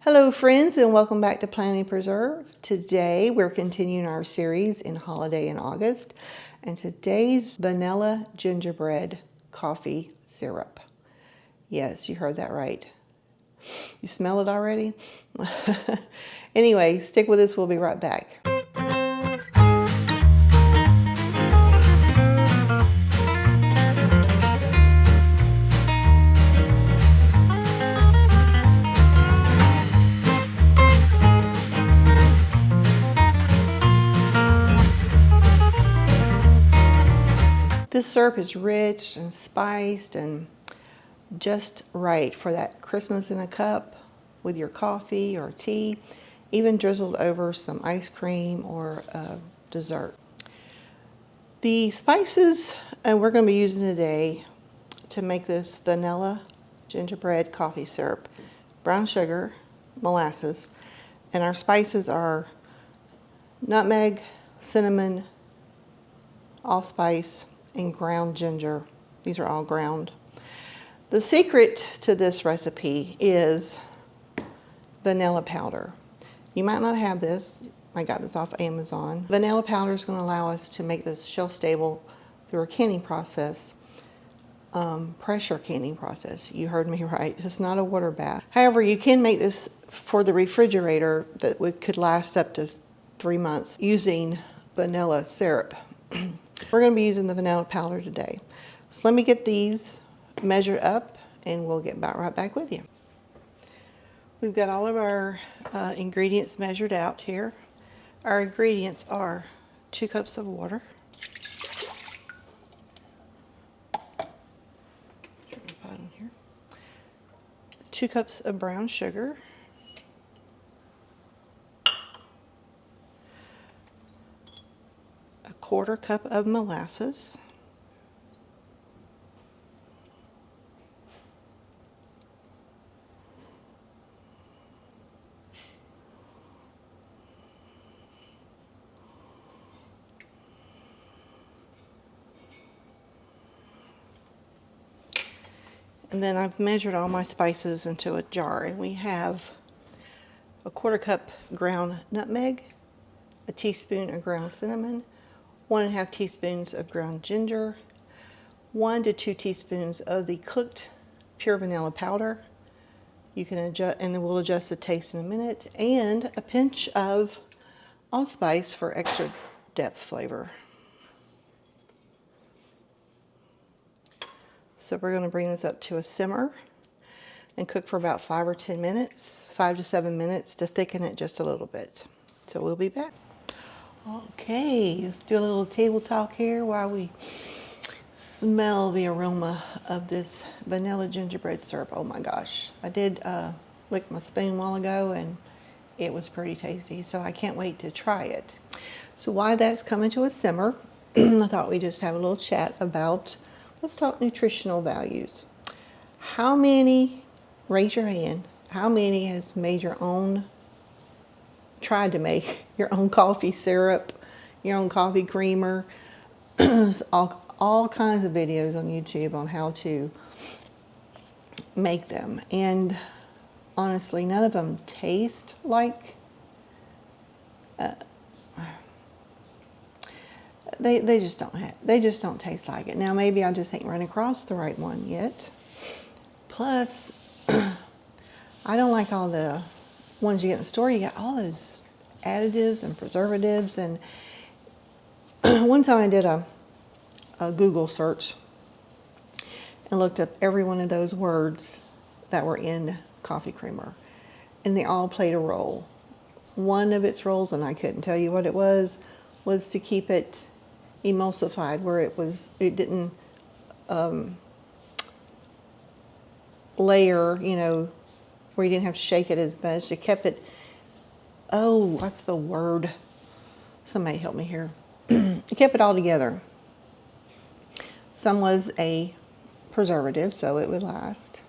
Hello friends, and welcome back to Plan and Preserve. Today we're continuing our series in Holiday in August, and today's Vanilla Gingerbread Coffee Syrup. Yes, you heard that right. You smell it already? Anyway, stick with us, we'll be right back. This syrup is rich and spiced and just right for that Christmas in a cup with your coffee or tea, even drizzled over some ice cream or dessert. The spices we're going to be using today to make this vanilla gingerbread coffee syrup: brown sugar, molasses, and our spices are nutmeg, cinnamon, allspice, and ground ginger. These are all ground. The secret to this recipe is vanilla powder. You might not have this. I got this off Amazon. Vanilla powder is going to allow us to make this shelf stable through a canning process, pressure canning process. You heard me right. It's not a water bath. However, you can make this for the refrigerator that could last up to 3 months using vanilla syrup. We're going to be using the vanilla powder today. So let me get these measured up and we'll get right back with you. We've got all of our ingredients measured out here. Our ingredients are 2 cups of water, 2 cups of brown sugar, 1/4 cup of molasses, and then I've measured all my spices into a jar, and we have 1/4 cup ground nutmeg, a teaspoon of ground cinnamon, 1½ teaspoons of ground ginger, 1 to 2 teaspoons of the cooked pure vanilla powder. You can adjust, and then we'll adjust the taste in a minute, and a pinch of allspice for extra depth flavor. So we're going to bring this up to a simmer and cook for about 5 or 10 minutes, 5 to 7 minutes, to thicken it just a little bit. So we'll be back. Okay, let's do a little table talk here while we smell the aroma of this vanilla gingerbread syrup. Oh my gosh, I did lick my spoon a while ago and it was pretty tasty, so I can't wait to try it. So while that's coming to a simmer, I thought we'd just have a little chat about, let's talk nutritional values. How many, raise your hand, how many has made your own, tried to make your own coffee syrup, your own coffee creamer? all kinds of videos on YouTube on how to make them, and honestly none of them taste like they just don't taste like it. Now maybe I just ain't run across the right one yet. Plus I don't like all the ones you get in the store. You got all those additives and preservatives, and one time I did a Google search and looked up every one of those words that were in coffee creamer, and they all played a role. One of its roles, and I couldn't tell you what it was to keep it emulsified, where it didn't layer, you know, where you didn't have to shake it as much. It kept it, oh, what's the word? Somebody help me here. It kept it all together. Some was a preservative, so it would last.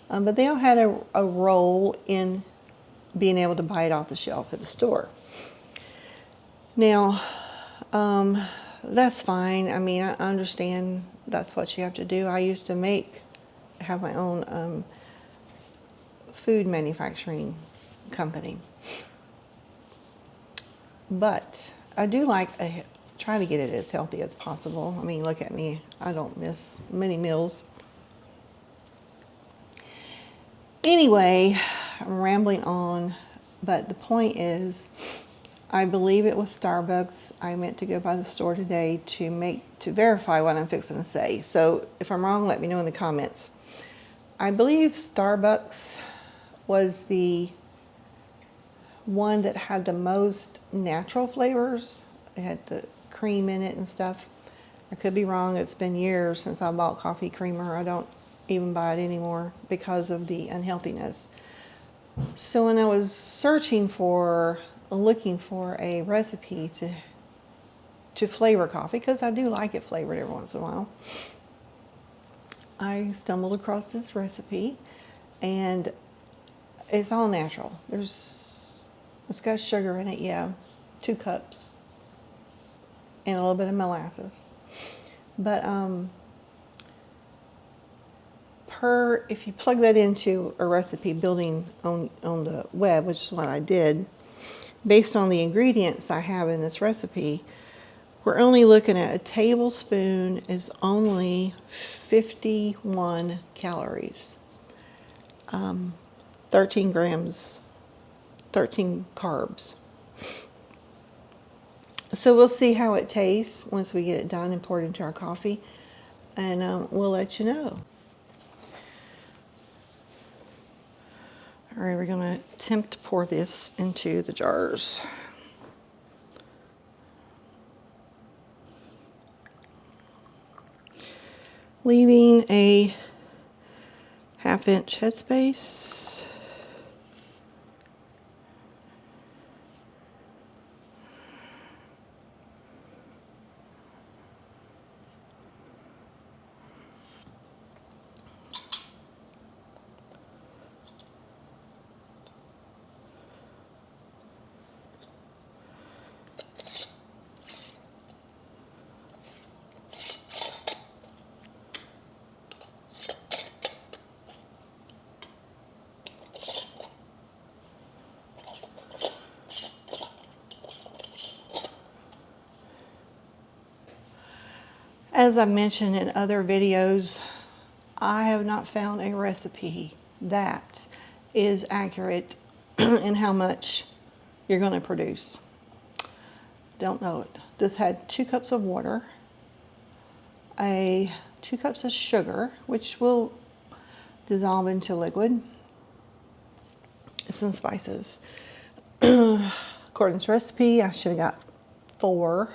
But they all had a role in being able to buy it off the shelf at the store. Now, that's fine. I mean, I understand that's what you have to do. I used to have my own food manufacturing company. But I do try to get it as healthy as possible. I mean, look at me. I don't miss many meals. Anyway, I'm rambling on, but the point is, I believe it was Starbucks. I meant to go by the store today to verify what I'm fixing to say. So if I'm wrong, let me know in the comments. I believe Starbucks was the one that had the most natural flavors. It had the cream in it and stuff. I could be wrong. It's been years since I bought coffee creamer. I don't even buy it anymore because of the unhealthiness. So when I was looking for a recipe to flavor coffee, because I do like it flavored every once in a while, I stumbled across this recipe, and it's all natural. It's got sugar in it, yeah, 2 cups, and a little bit of molasses. But if you plug that into a recipe building on the web, which is what I did, based on the ingredients I have in this recipe, we're only looking at a tablespoon is only 51 calories, 13 grams, 13 carbs. So we'll see how it tastes once we get it done and poured into our coffee, and we'll let you know. All right, we're going to attempt to pour this into the jars. Leaving a 1/2 inch headspace. As I've mentioned in other videos, I have not found a recipe that is accurate in how much you're going to produce. Don't know it. This had 2 cups of water, 2 cups of sugar, which will dissolve into liquid, some spices. According to recipe, I should have got 4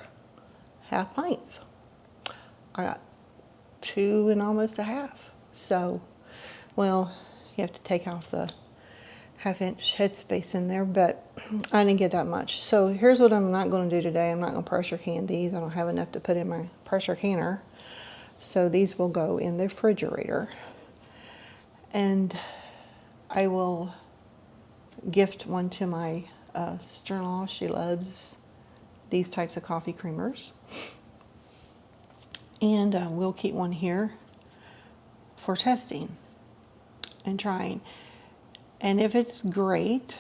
half pints. I got 2 and almost a half. So, well, you have to take off the 1/2 inch headspace in there, but I didn't get that much. So here's what I'm not going to do today. I'm not going to pressure can these. I don't have enough to put in my pressure canner. So these will go in the refrigerator. And I will gift one to my sister-in-law. She loves these types of coffee creamers. And we'll keep one here for testing and trying. And if it's great,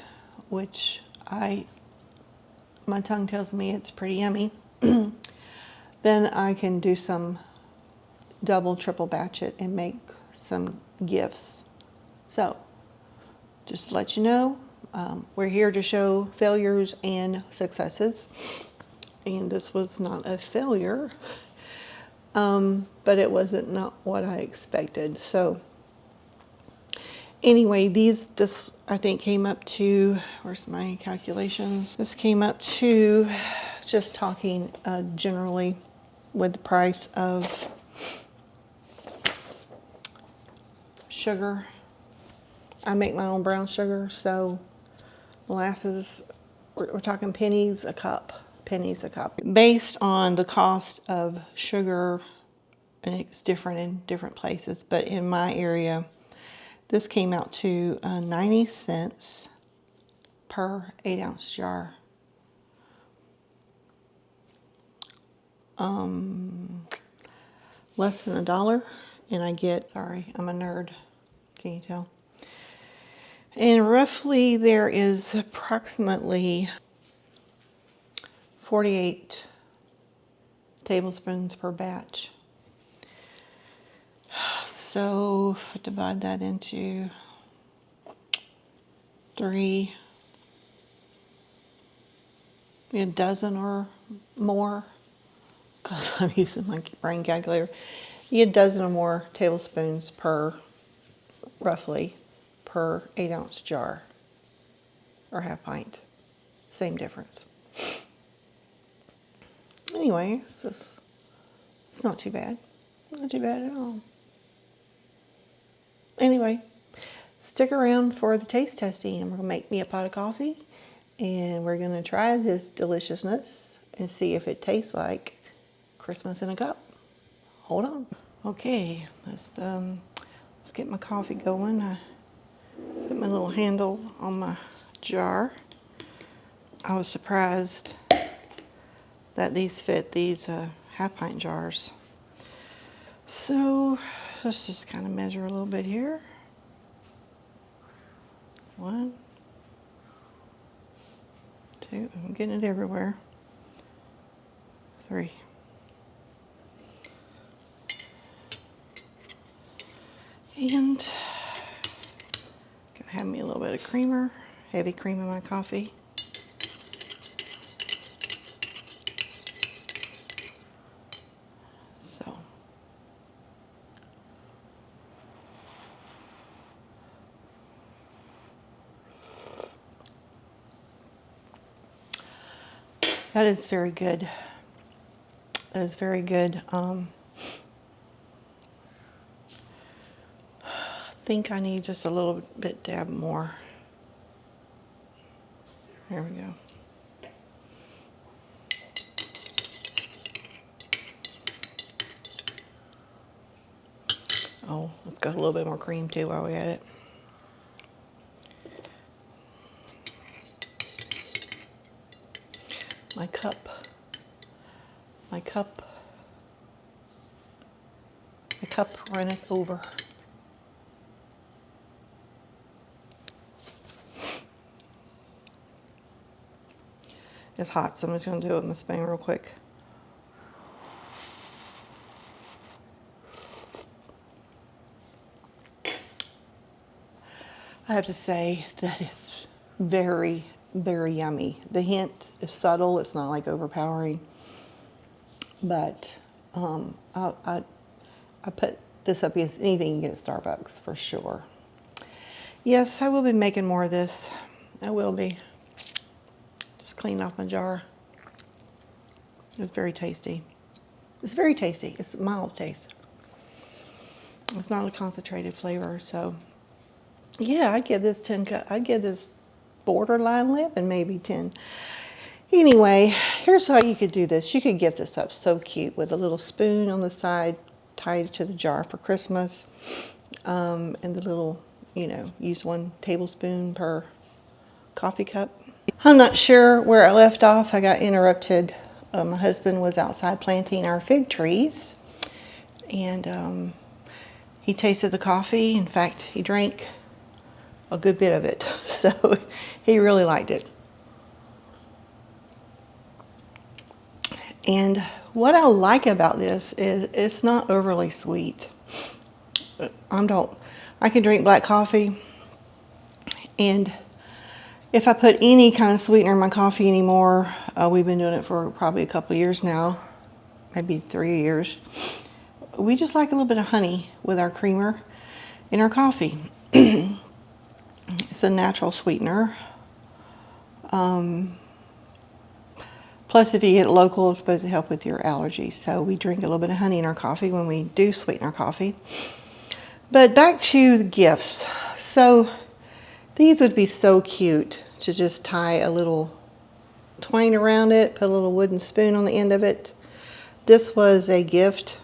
which my tongue tells me it's pretty yummy, then I can do some double, triple batch it and make some gifts. So just to let you know, we're here to show failures and successes. And this was not a failure. But it wasn't not what I expected. So anyway, this I think came up to, where's my calculations? This came up to, just talking generally with the price of sugar. I make my own brown sugar, so molasses, we're talking pennies a cup. Based on the cost of sugar, and it's different in different places, but in my area, this came out to 90 cents per 8-ounce jar. Less than $1, and I get, sorry, I'm a nerd, can you tell? And roughly there is approximately 48 tablespoons per batch. So if I divide that into 3, a dozen or more, because I'm using my brain calculator, you get a dozen or more tablespoons roughly per 8-ounce jar or half pint. Same difference. Anyway, it's not too bad. Not too bad at all. Anyway, stick around for the taste testing. I'm going to make me a pot of coffee and we're going to try this deliciousness and see if it tastes like Christmas in a cup. Hold on. Okay, let's get my coffee going. I put my little handle on my jar. I was surprised that these fit these half pint jars. So let's just kind of measure a little bit here. 1, 2, I'm getting it everywhere. 3. And gonna have me a little bit of creamer, heavy cream in my coffee. So that is very good. That is very good. I think I need just a little bit dab more. There we go. Oh, let's go a little bit more cream too while we're at it. My cup runneth over. It's hot, so I'm just going to do it with my spoon real quick. I have to say that it's very, very yummy. The hint is subtle. It's not like overpowering. But I put this up against anything you get at Starbucks for sure. Yes, I will be making more of this. I will be. Just clean off my jar. It's very tasty. It's very tasty. It's a mild taste. It's not a concentrated flavor, so yeah, I'd give this 10. I'd give this borderline 11, maybe 10. Anyway, here's how you could do this. You could gift this up so cute with a little spoon on the side tied to the jar for Christmas, and the little, use 1 tablespoon per coffee cup. I'm not sure where I left off. I got interrupted. My husband was outside planting our fig trees, and he tasted the coffee. In fact, he drank a good bit of it, so he really liked it. And what I like about this is it's not overly sweet. I can drink black coffee, and if I put any kind of sweetener in my coffee anymore, we've been doing it for probably a couple of years now, maybe 3 years. We just like a little bit of honey with our creamer in our coffee. It's a natural sweetener. Plus, if you get it local, it's supposed to help with your allergies. So we drink a little bit of honey in our coffee when we do sweeten our coffee. But back to the gifts. So these would be so cute to just tie a little twine around it, put a little wooden spoon on the end of it. This was a gift,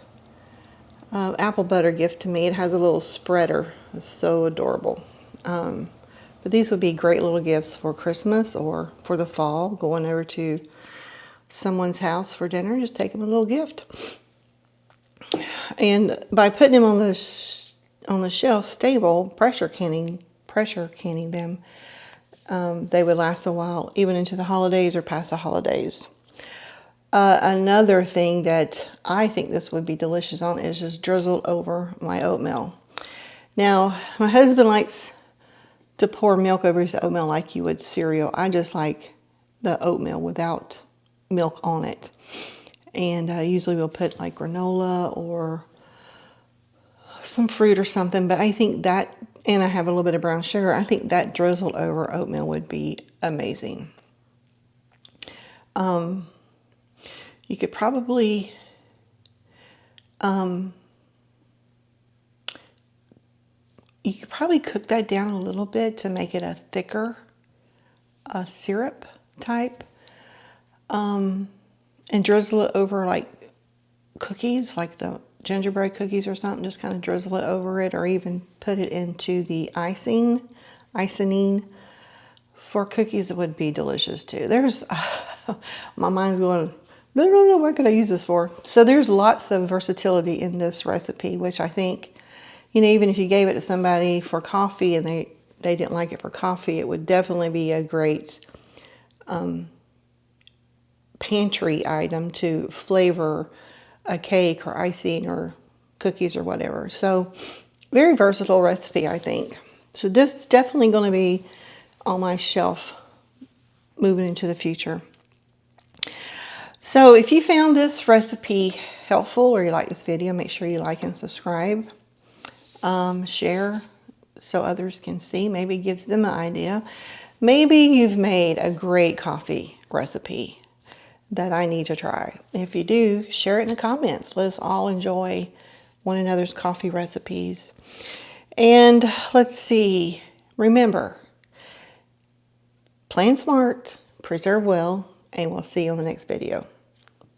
apple butter gift to me. It has a little spreader. It's so adorable. But these would be great little gifts for Christmas or for the fall, going over to someone's house for dinner. Just take them a little gift. And by putting them on the shelf stable, pressure pressure canning them, they would last a while, even into the holidays or past the holidays. Another thing that I think this would be delicious on is just drizzled over my oatmeal. Now, my husband likes to pour milk over his oatmeal like you would cereal. I just like the oatmeal without milk on it. And usually we'll put like granola or some fruit or something, but I think that, and I have a little bit of brown sugar, I think that drizzled over oatmeal would be amazing. You could probably cook that down a little bit to make it a thicker syrup type, and drizzle it over like cookies, like the gingerbread cookies or something. Just kind of drizzle it over it, or even put it into the icing for cookies. It would be delicious too. There's my mind's going, no, what could I use this for? So there's lots of versatility in this recipe, which I think, you know, even if you gave it to somebody for coffee and they didn't like it for coffee, it would definitely be a great pantry item to flavor a cake or icing or cookies or whatever. So very versatile recipe, I think. So this is definitely going to be on my shelf moving into the future. So if you found this recipe helpful or you like this video, make sure you like and subscribe. Share so others can see. Maybe it gives them an idea. Maybe you've made a great coffee recipe that I need to try. If you do, share it in the comments. Let's all enjoy one another's coffee recipes. And let's see, remember, plan smart, preserve well, and we'll see you on the next video.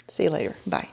See you later. Bye.